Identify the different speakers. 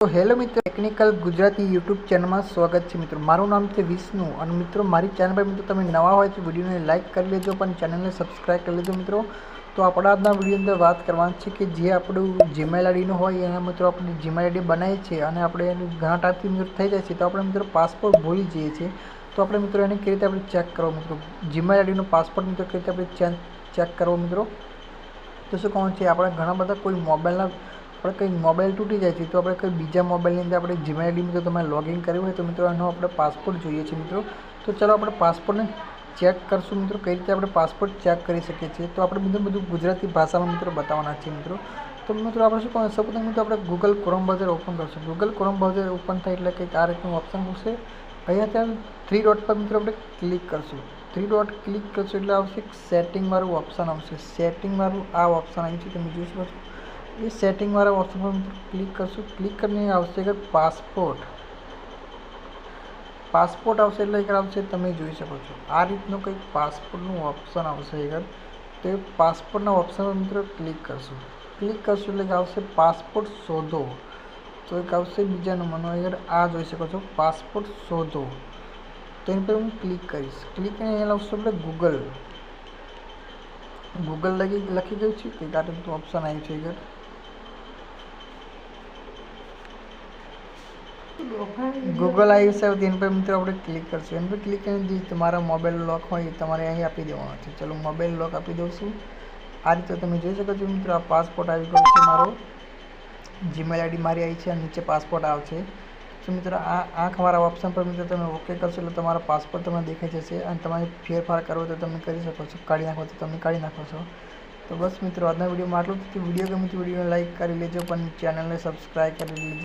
Speaker 1: તો હેલો મિત્રો, technical Gujarati YouTube ચેનલમાં સ્વાગત છે મિત્રો। મારું નામ છે વિષ્ણુ અને મિત્રો મારી ચેનલ પર મિત્રો તમે નવા હોય તો વિડીયોને લાઇક કરી લેજો, પણ ચેનલને સબસ્ક્રાઈબ કરી લેજો મિત્રો। તો આપણા આજના વિડીયો અંદર વાત કરવાની છે કે જે આપણું જીમેલ આઈડીનું હોય એના મિત્રો આપણે જીમેલ આઈડી બનાવીએ છીએ અને આપણે એનું ઘણા ટાઈપથી મિત્રો થઈ જાય છે, તો આપણે મિત્રો પાસપોર્ટ ભૂલી જઈએ છીએ। તો આપણે મિત્રો એને કેવી રીતે આપણે ચેક કરવો મિત્રો, જીમેલ આઈડીનો પાસપોર્ટ મિત્રો કેવી રીતે આપણે ચેક કરવો મિત્રો। તો શું કહું છે, આપણે ઘણા બધા કોઈ મોબાઈલના આપણે કંઈ મોબાઈલ તૂટી જાય છે તો આપણે કંઈ બીજા મોબાઈલની અંદર આપણે જીમેલ આઈડી મિત્રો તમારે લોગિન કર્યું હોય તો મિત્રો એનો આપણે પાસપોર્ટ જોઈએ છે મિત્રો। તો ચાલો આપણે પાસપોર્ટને ચેક કરશું મિત્રો, કઈ રીતે આપણે પાસપોર્ટ ચેક કરી શકીએ છીએ। તો આપણે મિત્રો બધું ગુજરાતી ભાષામાં મિત્રો બતાવવાના છે મિત્રો। તો મિત્રો આપણે શું કહું, સૌપ્રથમ મિત્રો આપણે ગૂગલ ક્રોમ બ્રાઉઝર ઓપન કરશું। ગૂગલ ક્રોમ બ્રાઉઝર ઓપન થાય એટલે કંઈક આ રીતનું ઓપ્શન આવશે। અહીંયા ત્યાં 3 ડોટ પર મિત્રો આપણે ક્લિક કરશું। 3 ડોટ ક્લિક કરશું એટલે આવશે સેટિંગવાળું ઓપ્શન આવશે। સેટિંગવાળું આ ઓપ્શન આવ્યું છે, તમે જોઈ શકો છો। એ સેટિંગવાળા ઓપ્શન પર ક્લિક કરશું। ક્લિક કરીને આવશે કે પાસપોર્ટ આવશે એટલે એક આવશે, તમે જોઈ શકો છો આ રીતનું કંઈક પાસપોર્ટનું ઓપ્શન આવશે આગળ। તો એ પાસપોર્ટના ઓપ્શન પર મિત્રો ક્લિક કરશું। ક્લિક કરશું એટલે આવશે પાસપોર્ટ શોધો। તો એક આવશે બીજા નંબરનો આગળ આ જોઈ શકો છો, પાસપોર્ટ શોધો। તો એની પર હું ક્લિક કરીશ। ક્લિક કરીને અહીંયા આવશે આપણે ગૂગલ લખી ગયું છે, કંઈક આ રીતનું ઓપ્શન આવ્યું છે આગળ। ગૂગલ આવ્યું છે, તેની પર મિત્રો આપણે ક્લિક કરશું। એની પર ક્લિક કરીને જે તમારા મોબાઈલ લોક હોય એ તમારે અહીં આપી દેવાનો છે। ચલો મોબાઈલ લોક આપી દઉં છું। આ રીતે તમે જોઈ શકો છો મિત્રો, આ પાસપોર્ટ આવી ગયો છે મારો, જીમેલ આઈડી મારી આવી છે અને નીચે પાસપોર્ટ આવશે। તો મિત્રો આ આંખવાળા ઓપ્શન પર મિત્રો તમે ઓકે કરશો એટલે તમારો પાસપોર્ટ તમને દેખાઈ જશે અને તમારે ફેરફાર કરવો તો તમે કરી શકો છો, કાઢી નાખો તો તમે કાઢી નાખો છો। તો બસ મિત્રો આજના વિડીયોમાં આટલું જ। વિડીયો ગમે તો વિડીયોને લાઇક કરી લેજો, પણ ચેનલને સબસ્ક્રાઈબ કરી લેજો।